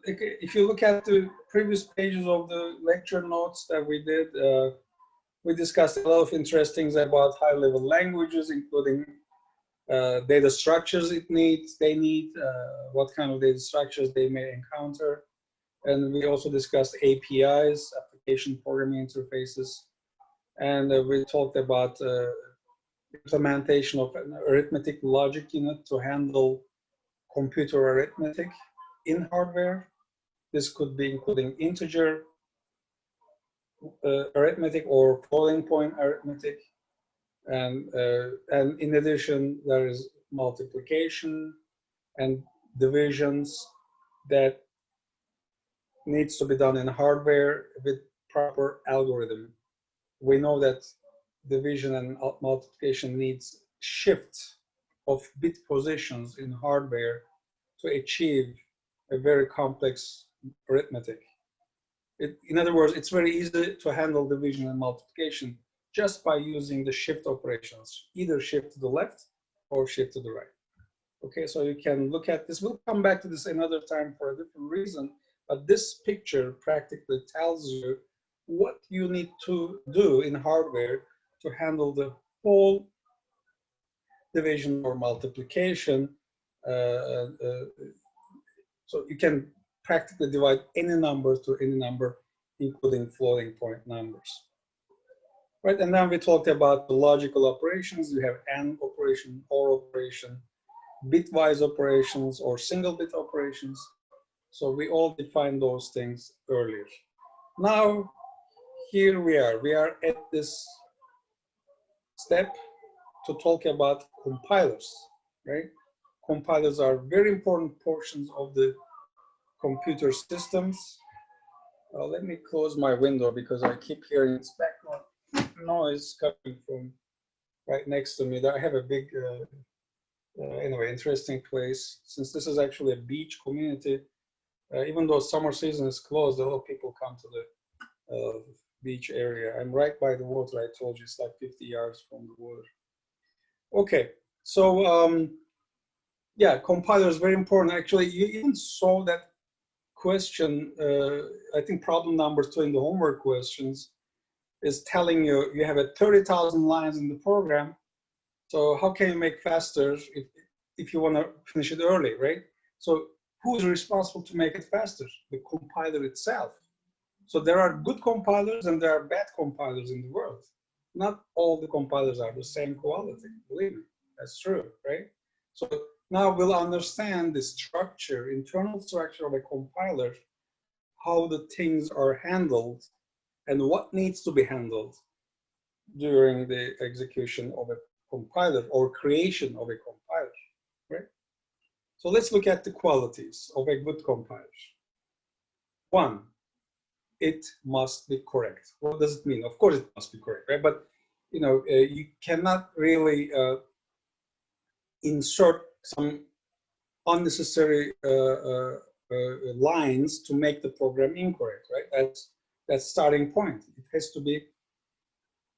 if you look at the previous pages of the lecture notes that we did, we discussed a lot of interesting things about high-level languages, including data structures they need, what kind of data structures they may encounter. And we also discussed APIs, application programming interfaces. And we talked about implementation of an arithmetic logic unit to handle computer arithmetic in hardware. This could be including integer arithmetic or floating point arithmetic. And in addition, there is multiplication and divisions that needs to be done in hardware with proper algorithm. We know that division and multiplication needs shift of bit positions in hardware to achieve a very complex arithmetic. In other words, it's very easy to handle division and multiplication just by using the shift operations, either shift to the left or shift to the right. Okay, so you can look at this. We'll come back to this another time for a different reason, but this picture practically tells you what you need to do in hardware to handle the whole division or multiplication. So you can practically divide any number to any number, including floating point numbers. Right, and then we talked about the logical operations. You have AND operation, OR operation, bitwise operations, or single bit operations. So we all defined those things earlier. Now, here we are. We are at this step to talk about compilers, right? Compilers are very important portions of the computer systems. Let me close my window because I keep hearing its background noise coming from right next to me. I have a big, anyway, interesting place. Since this is actually a beach community, even though summer season is closed, a lot of people come to the beach area. I'm right by the water. I told you it's like 50 yards from the water. Okay, so yeah, compiler is very important. Actually, you even saw that question, I think problem number 2 in the homework questions is telling you you have 30,000 lines in the program. So how can you make faster if you want to finish it early, right? So who's responsible to make it faster? The compiler itself. So there are good compilers and there are bad compilers in the world. Not all the compilers are the same quality, believe me, that's true, right? So now we'll understand the structure, internal structure of a compiler, how the things are handled and what needs to be handled during the execution of a compiler or creation of a compiler, right? So let's look at the qualities of a good compiler. 1, it must be correct. What does it mean? Of course it must be correct, right? But you know, you cannot really insert some unnecessary lines to make the program incorrect, right? That's starting point. It has to be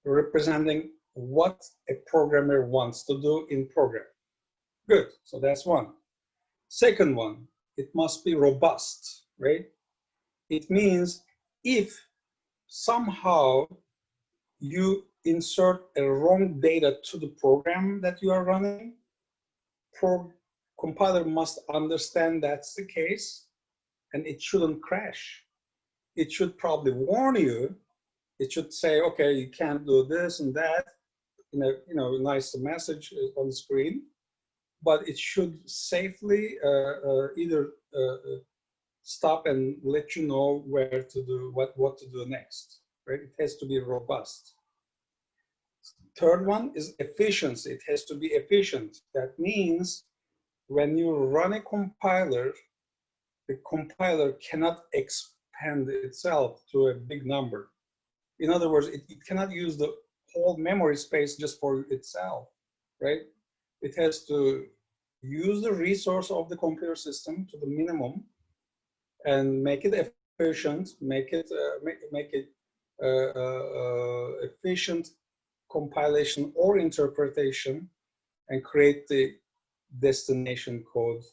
representing what a programmer wants to do in program. Good, so that's 1. Second one, it must be robust, right? It means if somehow you insert a wrong data to the program that you are running, compiler must understand that's the case and it shouldn't crash. It should probably warn you. It should say, okay, you can't do this and that, in a nice message on the screen, but it should safely either stop and let you know where to do, what to do next, right? It has to be robust. Third one is efficiency. It has to be efficient. That means when you run a compiler, the compiler cannot expand itself to a big number. In other words, it cannot use the whole memory space just for itself, right? It has to use the resource of the computer system to the minimum and make it efficient, make it efficient compilation or interpretation, and create the destination code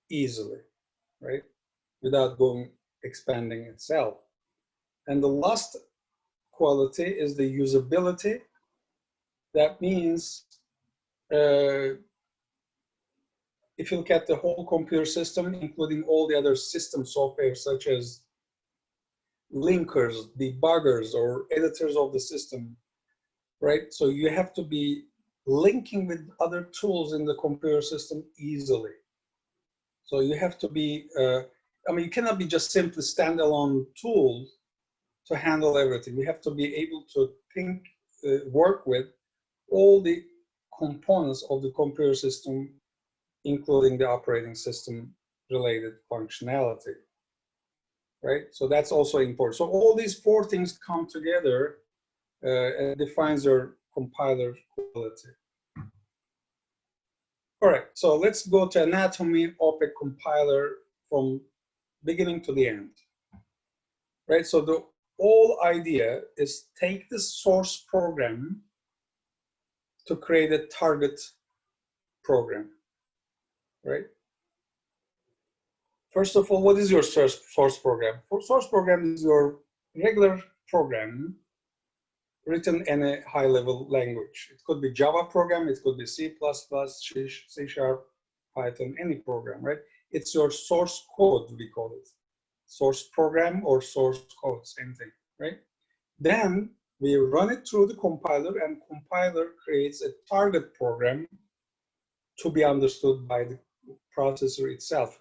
easily, right? without expanding itself. And the last quality is the usability. That means if you look at the whole computer system, including all the other system software such as linkers, debuggers, or editors of the system, right? So you have to be linking with other tools in the computer system easily. So you have to be, I mean, you cannot be just simply standalone tools to handle everything. You have to be able to think, work with all the components of the computer system, including the operating system related functionality, right? So that's also important. So all these four things come together and defines your compiler quality. All right, so let's go to anatomy of a compiler from beginning to the end, right? So the whole idea is take the source program to create a target program, right? First of all, what is your source program? Source program is your regular program written in a high-level language. It could be Java program, it could be C++, C#, Python, any program, right? It's your source code, we call it. Source program or source code, same thing, right? Then we run it through the compiler, and compiler creates a target program to be understood by the processor itself,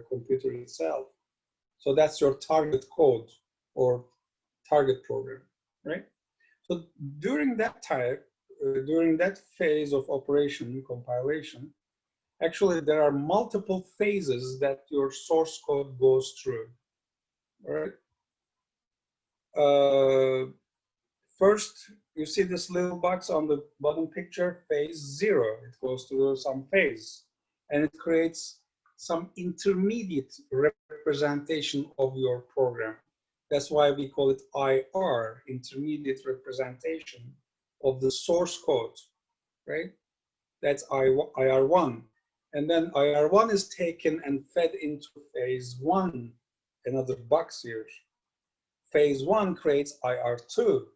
computer itself. So that's your target code or target program, right? So during that time, during that phase of operation, compilation, actually there are multiple phases that your source code goes through, all right? First, you see this little box on the bottom picture, phase 0. It goes through some phase, and it creates some intermediate representation of your program. That's why we call it IR, intermediate representation of the source code, right? That's IR1. And then IR1 is taken and fed into phase 1, another box here. Phase 1 creates IR2.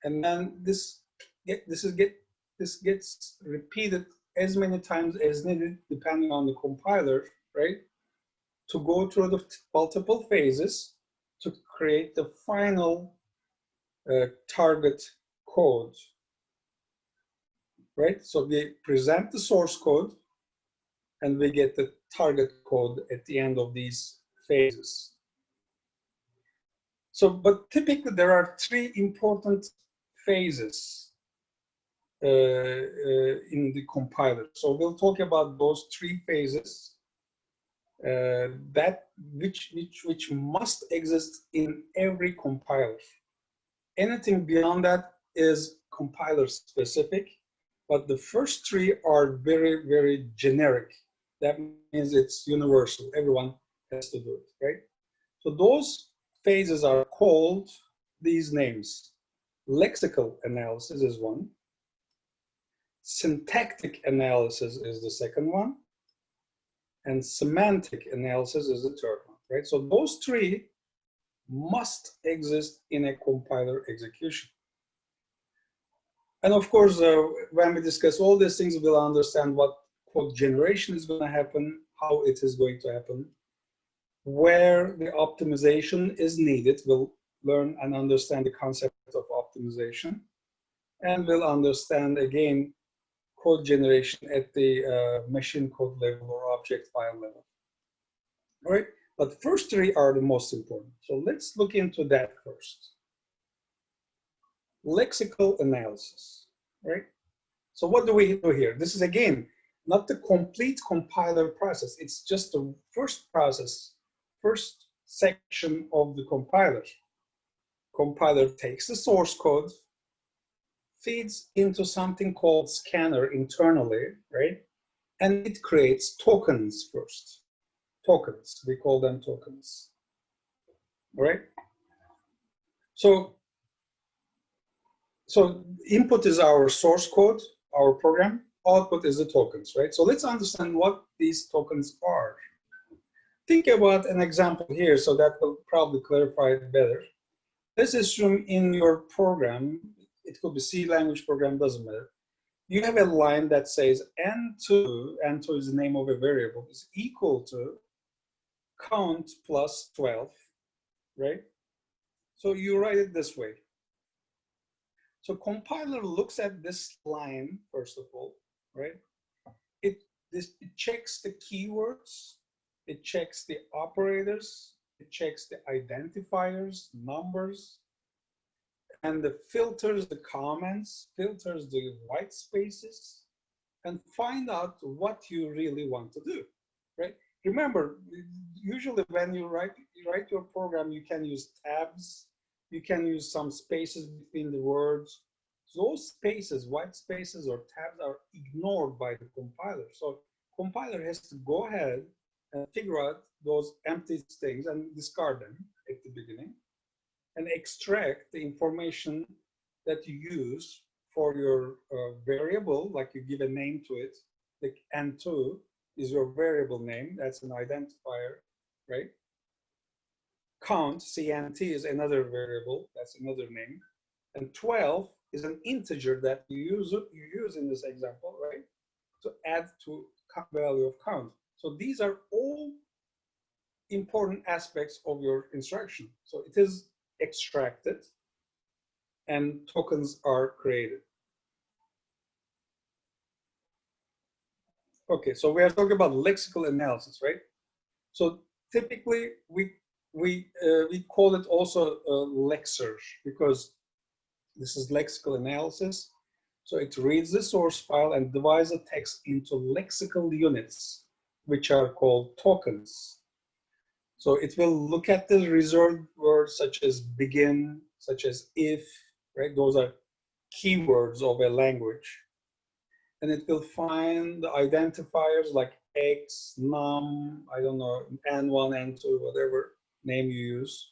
And then this gets repeated as many times as needed, depending on the compiler, right? To go through the multiple phases to create the final target code, right? So we present the source code and we get the target code at the end of these phases. So, but typically there are 3 important phases in the compiler. So we'll talk about those 3 phases which must exist in every compiler. Anything beyond that is compiler specific, but the first 3 are very, very generic. That means it's universal. Everyone has to do it, right? So those phases are called these names. Lexical analysis is one. Syntactic analysis is the second one. And semantic analysis is the third one, right? So those 3 must exist in a compiler execution. And of course, when we discuss all these things, we'll understand what code generation is going to happen, how it is going to happen, where the optimization is needed. We'll learn and understand the concept of optimization, and we'll understand again code generation at the machine code level or object file level. All right, but the first 3 are the most important. So let's look into that first. Lexical analysis, right? So what do we do here? This is again not the complete compiler process. It's just the first process, first section of the compiler. Compiler takes the source code, feeds into something called scanner internally, right? And it creates tokens first. Tokens, we call them tokens, right? So input is our source code, our program. Output is the tokens, right? So let's understand what these tokens are. think about an example here, so that will probably clarify it better. Let's assume in your program, it could be C language program, doesn't matter. You have a line that says n2 is the name of a variable, is equal to count plus 12, right? So you write it this way. So compiler looks at this line, first of all, right? It checks the keywords, it checks the operators, it checks the identifiers, numbers, and it filters the comments, filters the white spaces, and find out what you really want to do, right? Remember, usually when you write your program, you can use tabs, you can use some spaces between the words. Those spaces, white spaces or tabs, are ignored by the compiler. So compiler has to go ahead and figure out those empty things and discard them at the beginning and extract the information that you use for your variable, like you give a name to it, like n2 is your variable name, that's an identifier, right? Count, CNT, is another variable, that's another name. And 12 is an integer that you use in this example, right? To add to value of count. So these are all important aspects of your instruction. So it is extracted and tokens are created. Okay, so we are talking about lexical analysis, right? So typically we call it also lexer because this is lexical analysis. So it reads the source file and divides the text into lexical units, which are called tokens. So it will look at the reserved words such as begin, such as if, right? Those are keywords of a language. And it will find the identifiers like X, num, I don't know, N1, N2, whatever name you use.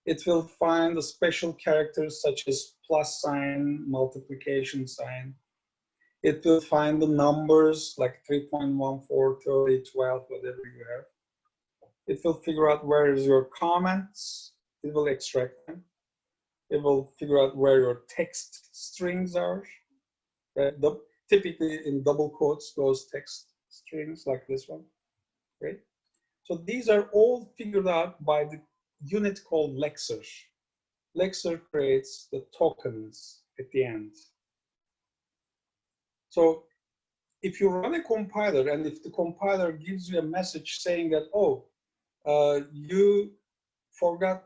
It will find the special characters such as plus sign, multiplication sign. It will find the numbers like 3.14, 30, 12, whatever you have. It will figure out where is your comments. It will extract them. It will figure out where your text strings are. Right? Typically in double quotes, those text strings like this one, right? So these are all figured out by the unit called lexer. Lexer creates the tokens at the end. So if you run a compiler and if the compiler gives you a message saying that, oh, you forgot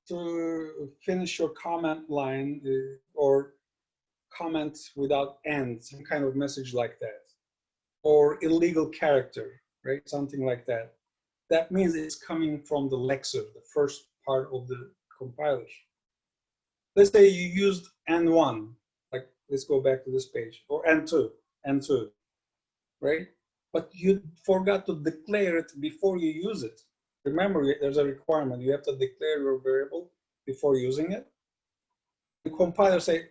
to finish your comment line or comment without end, some kind of message like that, or illegal character, right? Something like that. That means it's coming from the lexer, the first part of the compiler. Let's say you used N1, like let's go back to this page, or N2, right? But you forgot to declare it before you use it. Remember, there's a requirement. You have to declare your variable before using it. The compiler say,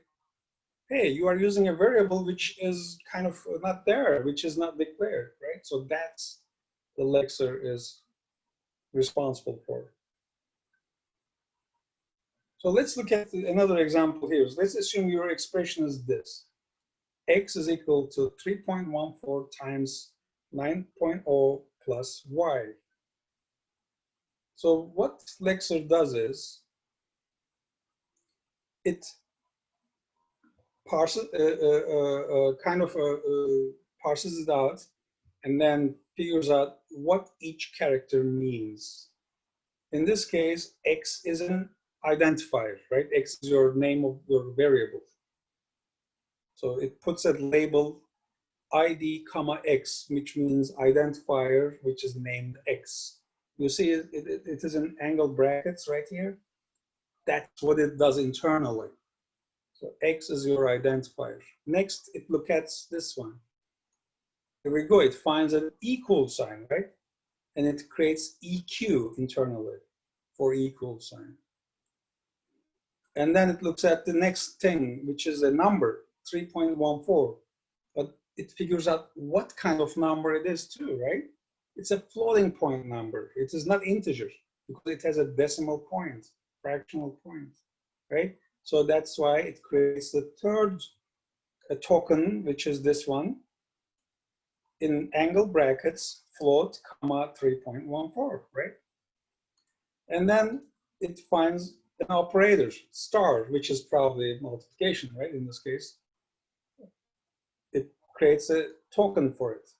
hey, you are using a variable which is kind of not there, which is not declared, right? So that's the lexer is responsible for. So let's look at another example here. Let's assume your expression is this. X is equal to 3.14 times 9.0 plus y. So what lexer does is it parses, parses it out and then figures out what each character means. In this case, X is an identifier, right? X is your name of your variable. So it puts a label ID comma X, which means identifier, which is named X. You see it is in angled brackets right here. That's what it does internally. So X is your identifier. Next, it looks at this one. Here we go, it finds an equal sign, right? And it creates EQ internally for equal sign. And then it looks at the next thing, which is a number, 3.14. But it figures out what kind of number it is too, right? It's a floating point number. It is not integer because it has a decimal point, fractional point, right? So that's why it creates the third token, which is this one, in angle brackets, float, comma, 3.14, right? And then it finds an operator, star, which is probably multiplication, right, in this case. It creates a token for it.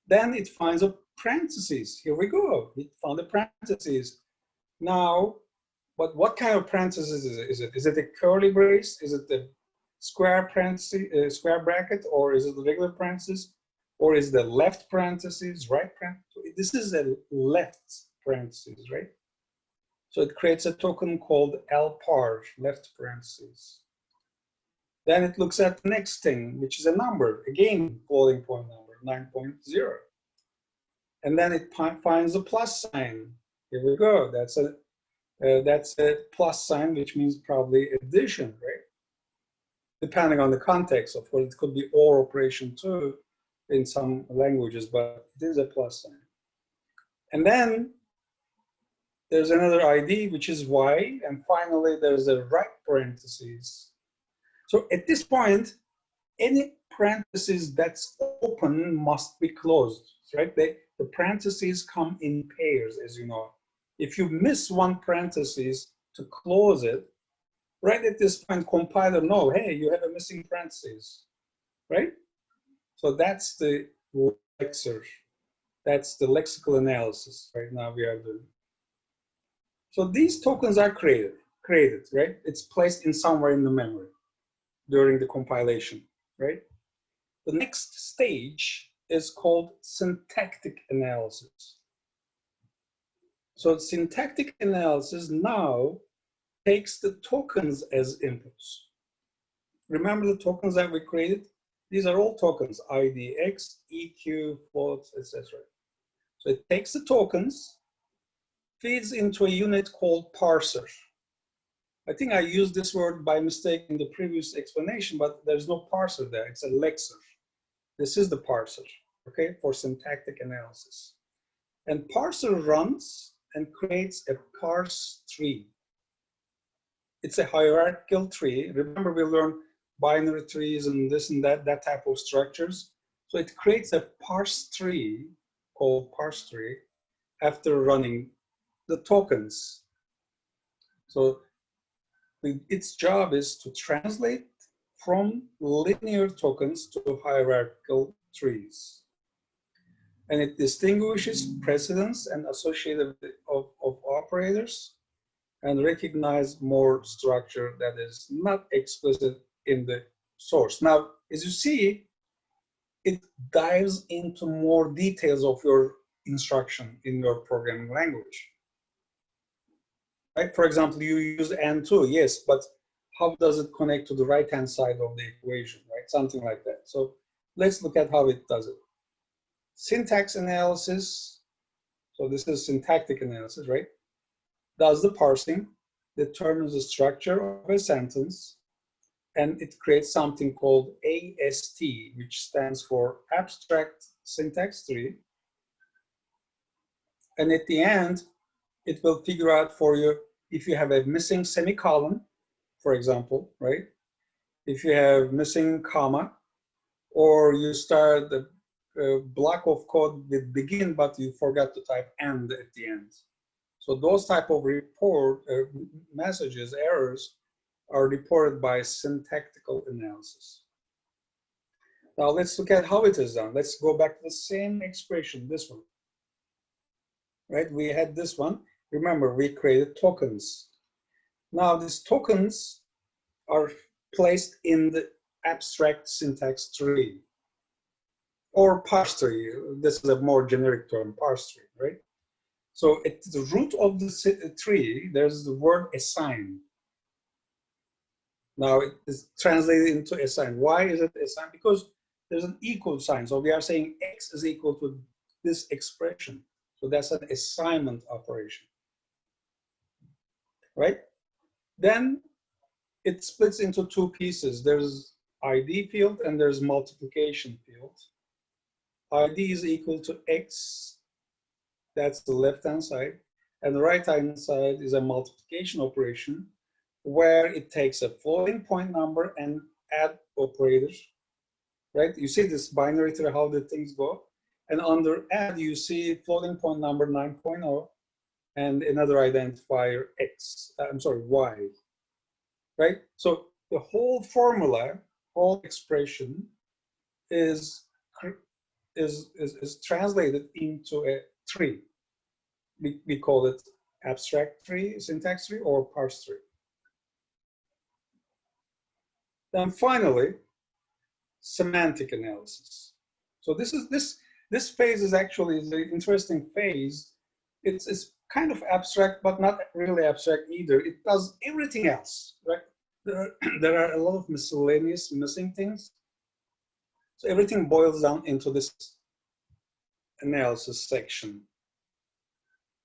Then it finds a parentheses. Here we go. It found a parentheses. Now, but what kind of parentheses is it? Is it a curly brace? Is it the square parenthesis, square bracket, or is it the regular parenthesis, or is the left parentheses, right parenthesis? This is a left parentheses, right? So it creates a token called LPAR, left parentheses. Then it looks at the next thing, which is a number, again, floating point number, 9.0. And then it finds a plus sign. Here we go. That's a plus sign, which means probably addition, right? Depending on the context, of course, it could be OR operation too in some languages, but it is a plus sign. And then there's another ID, which is Y, and finally there's a right parentheses. So at this point, any parentheses that's open must be closed, right? The parentheses come in pairs, as you know. If you miss one parentheses to close it, right at this point, compiler know, hey, you have a missing parentheses, right? So that's the lexer. That's the lexical analysis right now we are doing. So these tokens are created, right? It's placed in somewhere in the memory during the compilation, right? The next stage is called syntactic analysis. So syntactic analysis now takes the tokens as inputs. Remember the tokens that we created? These are all tokens, IDX, EQ, floats, etc. So it takes the tokens, feeds into a unit called parser. I think I used this word by mistake in the previous explanation, but there's no parser there, it's a lexer. This is the parser, okay, for syntactic analysis. And parser runs and creates a parse tree. It's a hierarchical tree. Remember we learned binary trees and this and that type of structures. So it creates a parse tree called parse tree after running the tokens. So its job is to translate from linear tokens to hierarchical trees. And it distinguishes precedence and associated of operators and recognize more structure that is not explicit in the source. Now, as you see, it dives into more details of your instruction in your programming language. Right? For example, you use and2, yes, but how does it connect to the right-hand side of the equation, right? Something like that. So let's look at how it does it. Syntax analysis, so this is syntactic analysis, right? Does the parsing, determines the structure of a sentence, and it creates something called AST, which stands for Abstract Syntax Tree. And at the end, it will figure out for you if you have a missing semicolon, for example, right? If you have missing comma, or you start the block of code with begin, but you forgot to type end at the end. So those type of report messages, errors, are reported by syntactical analysis. Now let's look at how it is done. Let's go back to the same expression, this one. Right, we had this one. Remember, we created tokens. Now these tokens are placed in the abstract syntax tree or parse tree. This is a more generic term, parse tree, right? So at the root of the tree, there's the word assign. Now it is translated into assign. Why is it assign? Because there's an equal sign. So we are saying X is equal to this expression. So that's an assignment operation, right? Then it splits into two pieces. There's ID field and there's multiplication field. ID is equal to X That's the left-hand side. And the right-hand side is a multiplication operation where it takes a floating point number and add operator, right? You see this binary tree, how the things go. And under add, you see floating point number 9.0 and another identifier X, Y, right? So the whole formula, whole expression is translated into a tree. We call it abstract tree, syntax tree, or parse tree. Then finally, semantic analysis. So this phase is actually an interesting phase. It's kind of abstract, but not really abstract either. It does everything else, right? There are a lot of miscellaneous missing things. So everything boils down into this analysis section.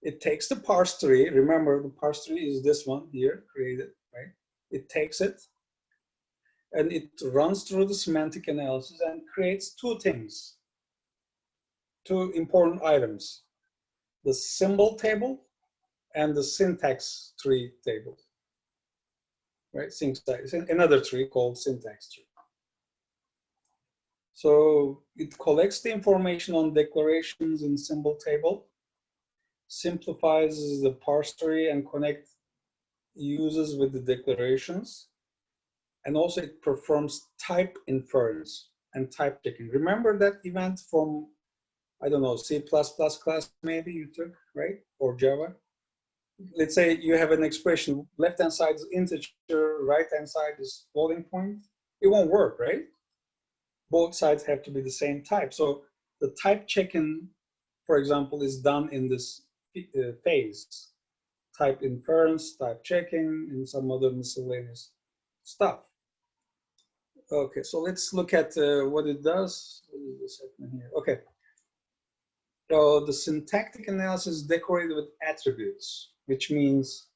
It takes the parse tree. Remember, the parse tree is this one here, created, right? It takes it, and it runs through the semantic analysis and creates two things, two important items, the symbol table and the syntax tree table, right? Syntax, another tree called syntax tree. So it collects the information on declarations in symbol table, simplifies the parse tree and connect uses with the declarations, and also it performs type inference and type checking. Remember that event from, I don't know, C++ class maybe you took, right? Or Java. Let's say you have an expression, left-hand side is integer, right-hand side is floating point. It won't work, right? Both sides have to be the same type. So the type checking, for example, is done in this phase. Type inference, type checking, and some other miscellaneous stuff. Okay, so let's look at what it does. What is this happening here? Okay. So the syntactic analysis is decorated with attributes, which means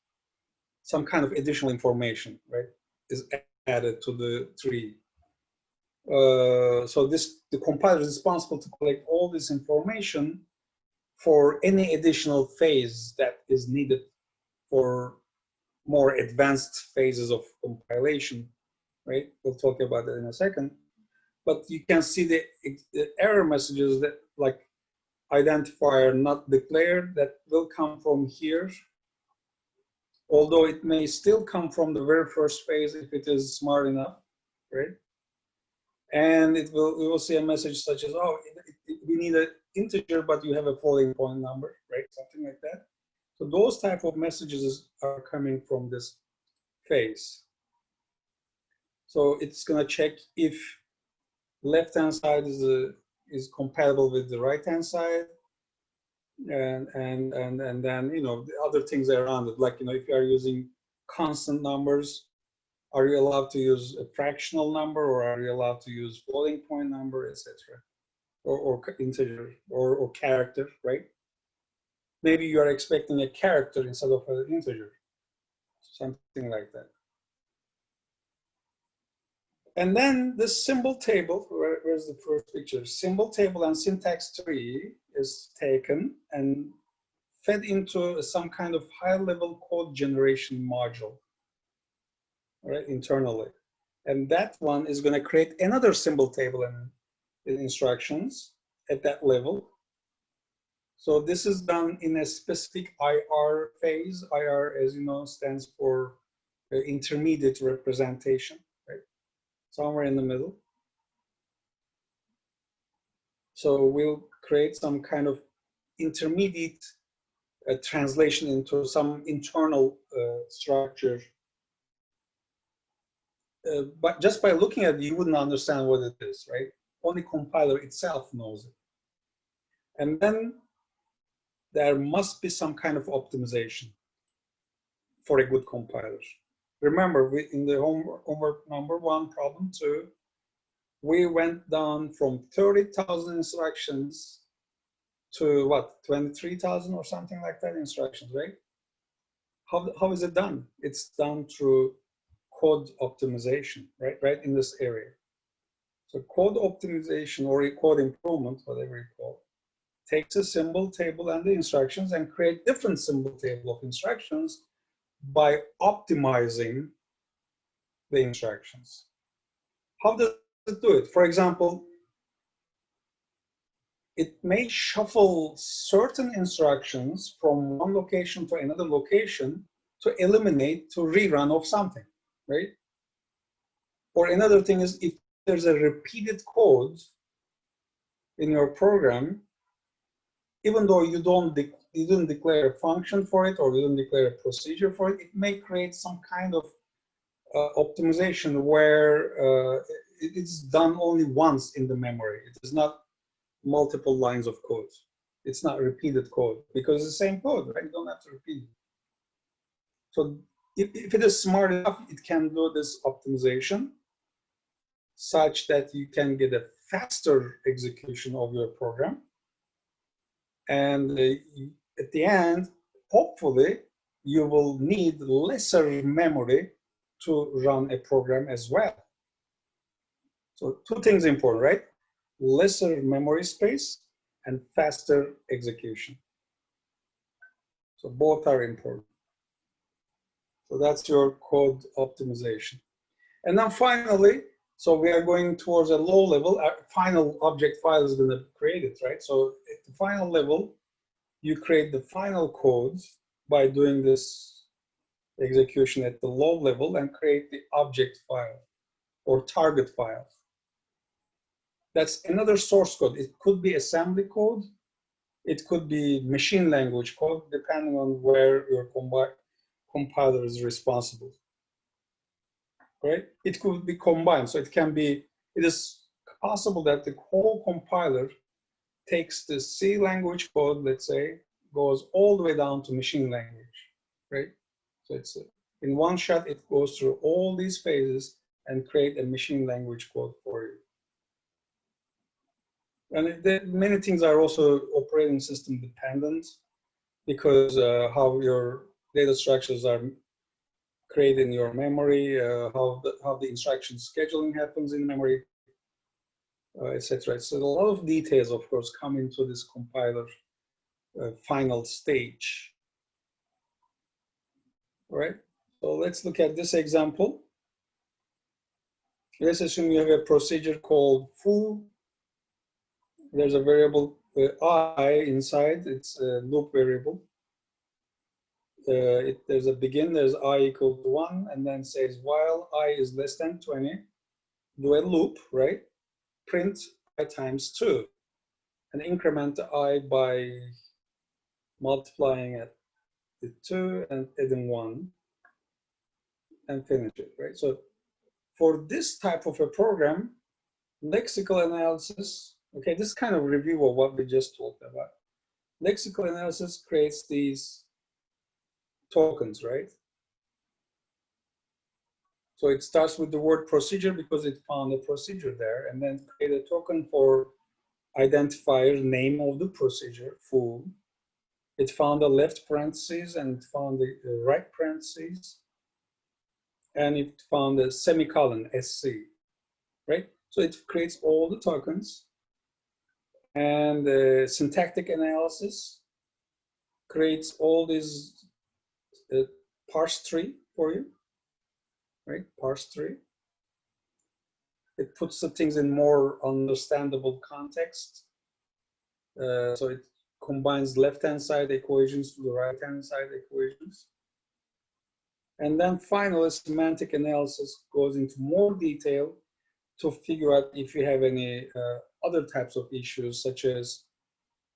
some kind of additional information, right, is added to the tree. So the compiler is responsible to collect all this information for any additional phase that is needed for more advanced phases of compilation, right? We'll talk about that in a second. But you can see the error messages that like identifier not declared that will come from here, although it may still come from the very first phase if it is smart enough, right? And we will see a message such as, oh, we need an integer, but you have a floating point number, right? Something like that. So those type of messages are coming from this phase. So it's gonna check if left-hand side is compatible with the right-hand side, and then the other things around it, like if you are using constant numbers, are you allowed to use a fractional number, or are you allowed to use floating point number, etc., or integer or character, right? Maybe you are expecting a character instead of an integer, something like that. And then the symbol table, where's the first picture? Symbol table and syntax tree is taken and fed into some kind of high-level code generation module, right, internally. And that one is going to create another symbol table and instructions at that level. So this is done in a specific IR phase. IR, as you know, stands for intermediate representation, right? Somewhere in the middle. So we'll create some kind of intermediate translation into some internal structure. But just by looking at it, you wouldn't understand what it is, right? Only compiler itself knows it. And then there must be some kind of optimization for a good compiler. Remember, in the homework number 1, problem 2, we went down from 30,000 instructions to what, 23,000 or something like that instructions, right? How is it done? It's done through code optimization, right in this area. So code optimization or code improvement, whatever you call takes a symbol table and the instructions and create different symbol table of instructions by optimizing the instructions. How does it do it? For example, it may shuffle certain instructions from one location to another location to eliminate to rerun of something, right? Or another thing is if there's a repeated code in your program, even though you didn't declare a function for it or you didn't declare a procedure for it, it may create some kind of optimization where it's done only once in the memory. It is not multiple lines of code. It's not repeated code because it's the same code, right? You don't have to repeat it. So if it is smart enough, it can do this optimization such that you can get a faster execution of your program. And at the end, hopefully, you will need lesser memory to run a program as well. So two things important, right? Lesser memory space and faster execution. So both are important. So that's your code optimization. And then finally, so we are going towards a low level. Our final object file is going to create it, right? So at the final level, you create the final code by doing this execution at the low level and create the object file or target file. That's another source code. It could be assembly code. It could be machine language code, depending on where your compiler is responsible. Right? It could be combined. So it is possible that the whole compiler takes the C language code, let's say, goes all the way down to machine language, right? So it's in one shot, it goes through all these phases and create a machine language code for you. And many things are also operating system dependent because how your data structures are created in your memory, how the instruction scheduling happens in memory, etc. So a lot of details, of course, come into this compiler final stage. All right, so let's look at this example. Let's assume you have a procedure called foo. There's a variable I inside, it's a loop variable. There's a begin, there's I equal to 1, and then says while I is less than 20, do a loop, right? Print I times 2 and increment I by multiplying it with 2 and adding 1 and finish it, right? So for this type of a program, lexical analysis, okay, this kind of review of what we just talked about. Lexical analysis creates these tokens, right? So it starts with the word procedure because it found a procedure there, and then create a token for identifier name of the procedure, foo. It found the left parentheses and found the right parentheses, and it found a semicolon, SC, right? So it creates all the tokens, and the syntactic analysis creates all these parse tree for you, right? Parse tree. It puts the things in more understandable context. So it combines left-hand side equations to the right-hand side equations. And then finally, semantic analysis goes into more detail to figure out if you have any other types of issues, such as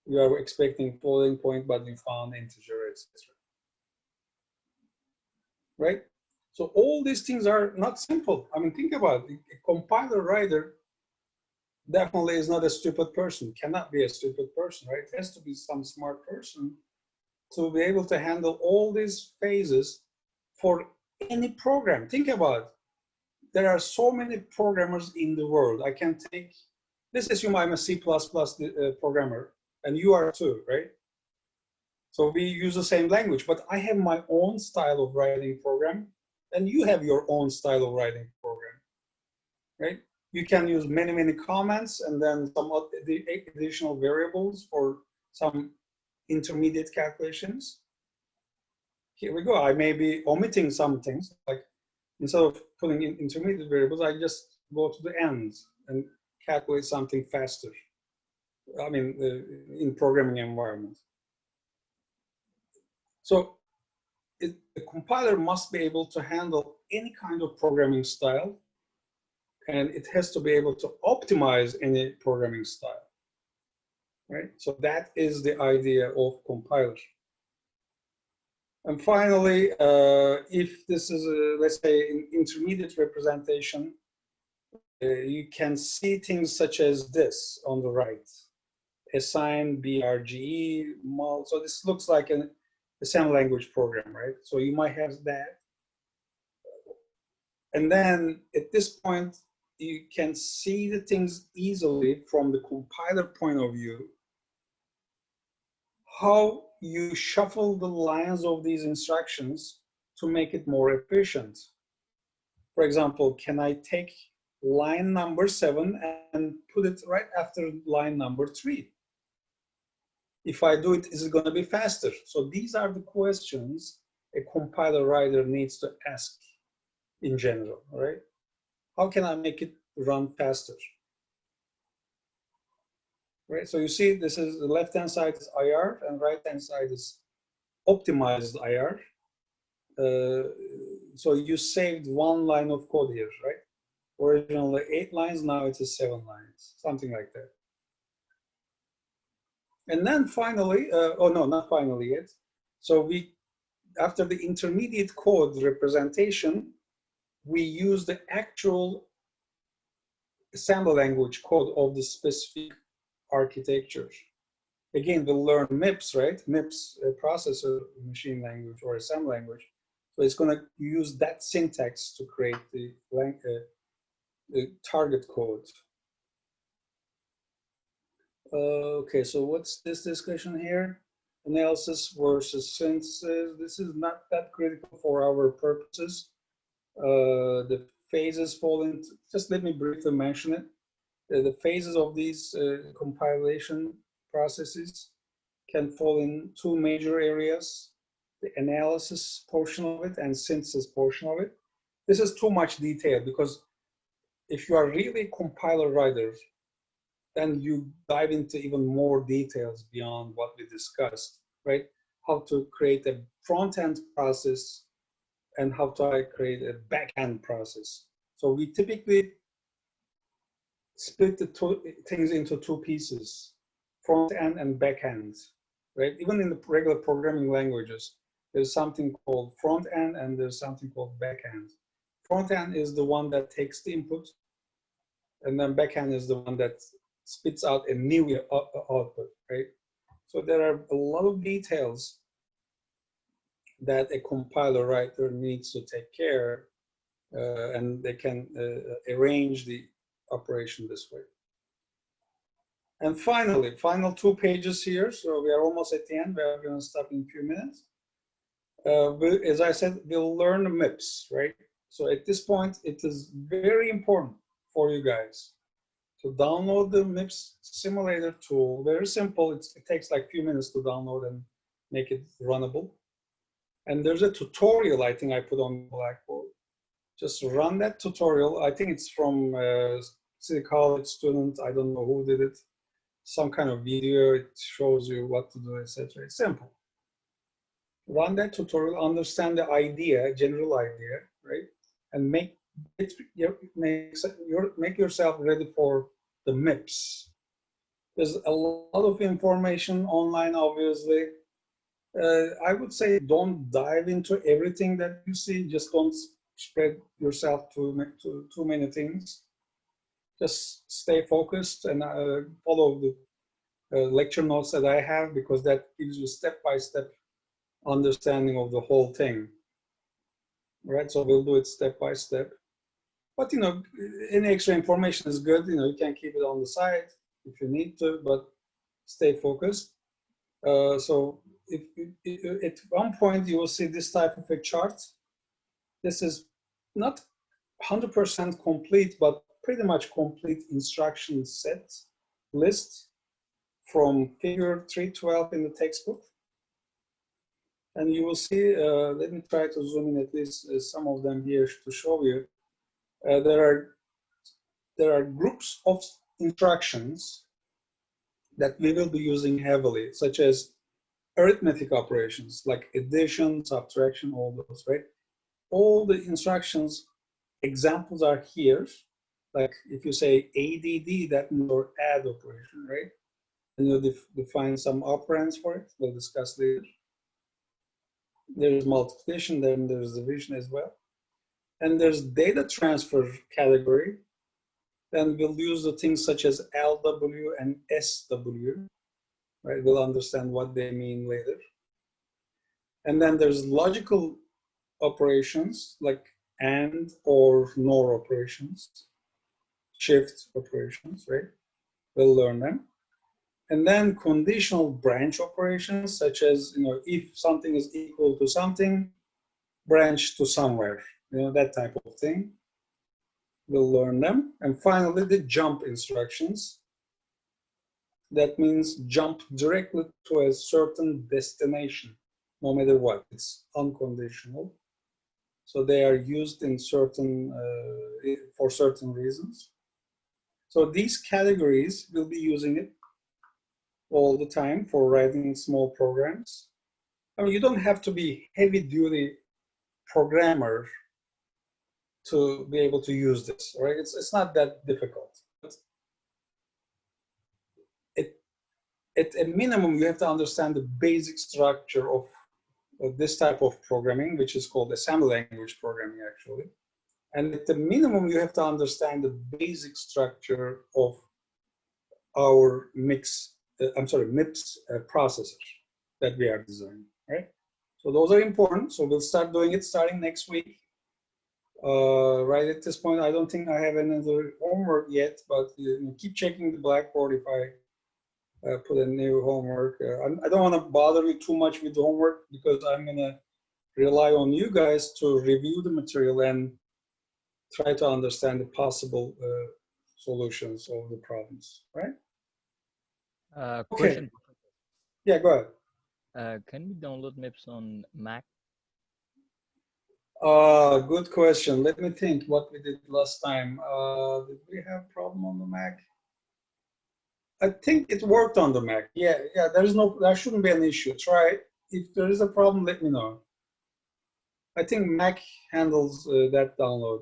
you are expecting floating point, but you found integer, etc. Right? So all these things are not simple. I mean, think about it. A compiler writer definitely is not a stupid person, cannot be a stupid person, right? It has to be some smart person to be able to handle all these phases for any program. Think about it. There are so many programmers in the world. I can take, let's assume I'm a C++ programmer and you are too, right? So we use the same language, but I have my own style of writing program and you have your own style of writing program, right? You can use many, many comments and then some additional variables for some intermediate calculations. Here we go. I may be omitting some things, like instead of putting in intermediate variables, I just go to the ends and calculate something faster. I mean, in programming environment. So the compiler must be able to handle any kind of programming style, and it has to be able to optimize any programming style, right? So that is the idea of compiler. And finally, if this is, let's say, an intermediate representation, you can see things such as this on the right. Assign, BRGE, mul. So this looks like an assembly language program, right? So you might have that. And then at this point, you can see the things easily from the compiler point of view, how you shuffle the lines of these instructions to make it more efficient. For example, can I take line number 7 and put it right after line number 3? If I do it, is it going to be faster? So these are the questions a compiler writer needs to ask in general, right? How can I make it run faster? Right, so you see, this is the left-hand side is IR and right-hand side is optimized IR. So you saved 1 line of code here, right? Originally 8 lines, now it is 7 lines, something like that. And then finally, oh no, not finally yet. So after the intermediate code representation, we use the actual assembly language code of the specific architecture. Again, we'll learn MIPS, right? MIPS, processor machine language or assembly language. So it's going to use that syntax to create the target code. Okay, so what's this discussion here? Analysis versus synthesis. This is not that critical for our purposes. The phases fall into, just let me briefly mention it. The phases of these compilation processes can fall in 2 major areas, the analysis portion of it and synthesis portion of it. This is too much detail because if you are really compiler writer, then you dive into even more details beyond what we discussed, right? How to create a front-end process and how to create a back-end process. So we typically split the 2 things into 2 pieces, front-end and back-end, right? Even in the regular programming languages, there's something called front-end and there's something called back-end. Front-end is the one that takes the input, and then back-end is the one that spits out a new output, right? So there are a lot of details that a compiler writer needs to take care, and they can arrange the operation this way. And finally, final 2 pages here. So we are almost at the end. We are going to stop in a few minutes. As I said, we'll learn MIPS, right? So at this point, it is very important for you guys to download the MIPS simulator tool. Very simple. It takes like a few minutes to download and make it runnable. And there's a tutorial I think I put on Blackboard. Just run that tutorial. I think it's from City College student. I don't know who did it. Some kind of video. It shows you what to do, etc. It's simple. Run that tutorial, understand the idea, general idea, right? And make yourself ready for the MIPS. There's a lot of information online, obviously. I would say don't dive into everything that you see. Just don't spread yourself to too many things. Just stay focused and follow the lecture notes that I have, because that gives you step-by-step understanding of the whole thing. Right, so we'll do it step by step. But you know, any extra information is good. You know, you can keep it on the side if you need to, but stay focused. So at one point you will see this type of a chart. This is not 100% complete, but pretty much complete instruction set list from figure 312 in the textbook. And you will see, let me try to zoom in at least some of them here to show you. There are groups of instructions that we will be using heavily, such as arithmetic operations like addition, subtraction, all those, right? All the instructions, examples are here. Like if you say ADD, that means your add operation, right? And you'll define some operands for it. We'll discuss later. There's multiplication, then there's division as well. And there's data transfer category. Then we'll use the things such as LW and SW, right? We'll understand what they mean later. And then there's logical operations like AND or NOR operations, shift operations, right? We'll learn them. And then conditional branch operations, such as, you know, if something is equal to something, branch to somewhere, you know, that type of thing. We'll learn them. And finally, the jump instructions. That means jump directly to a certain destination, no matter what. It's unconditional. So they are used in certain, for certain reasons. So these categories, we'll be using it all the time for writing small programs. I mean, you don't have to be heavy-duty programmer to be able to use this, right? It's not that difficult. At a minimum, you have to understand the basic structure of this type of programming, which is called assembly language programming, actually. And at the minimum, you have to understand the basic structure of our MIPS processor that we are designing, right? So those are important. So we'll start doing it starting next week. Right at this point, I don't think I have another homework yet, but keep checking the Blackboard if I put a new homework. I don't want to bother you too much with the homework because I'm going to rely on you guys to review the material and try to understand the possible solutions of the problems, right? Question. Okay. Yeah, go ahead. Can we download MIPS on Mac? Good question. Let me think what we did last time. Did we have a problem on the Mac? I think it worked on the Mac. Yeah, there shouldn't be an issue. Try it. If there is a problem, let me know. I think Mac handles that download.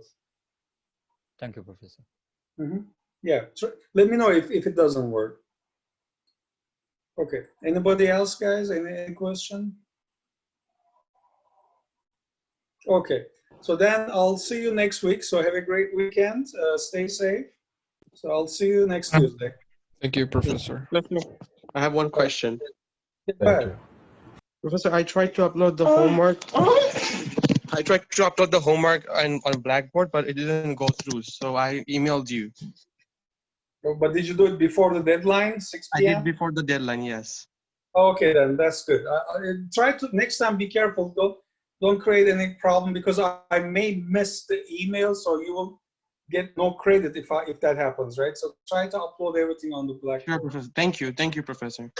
Thank you, Professor. Mm-hmm. Yeah, let me know if it doesn't work. Okay, anybody else, guys? Any question? Okay, so then I'll see you next week. So have a great weekend. Stay safe. So I'll see you next Tuesday. Thank you, Professor. I have one question. Thank you. Professor, I tried to upload the homework. I tried to upload the homework on Blackboard, but it didn't go through. So I emailed you. But did you do it before the deadline, 6 p.m.? I did before the deadline, yes. Okay, then that's good. Try to next time be careful. Don't create any problem because I may miss the email, so you will get no credit if that happens, right? So try to upload everything on the Blackboard. Sure, Professor. Thank you, Professor.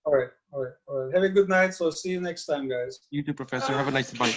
All right. Have a good night. So see you next time, guys. You too, Professor. Have a nice bye.